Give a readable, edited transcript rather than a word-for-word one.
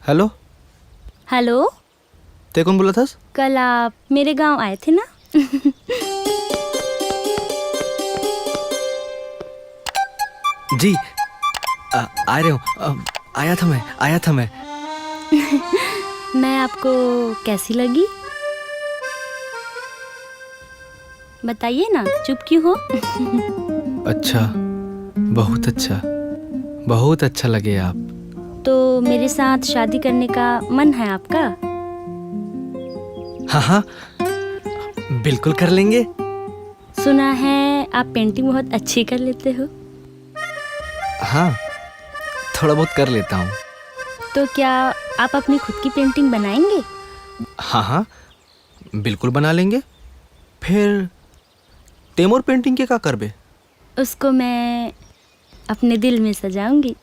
Hello, hello, ते कौन बोला था? कल आप मेरे गांव आए थे ना? जी, आ रहे हूँ। आया था मैं। मैं आपको कैसी लगी? बताइए ना, चुप क्यों हो? अच्छा, बहुत अच्छा लगे आप। तो मेरे साथ शादी करने का मन है आपका? हाँ हाँ, बिल्कुल कर लेंगे। सुना है आप पेंटिंग बहुत अच्छी कर लेते हो। हाँ, थोड़ा बहुत कर लेता हूँ। तो क्या आप अपनी खुद की पेंटिंग बनाएंगे? हाँ हाँ, बिल्कुल बना लेंगे। फिर तेमोर पेंटिंग के का करबे? उसको मैं अपने दिल में सजाऊंगी।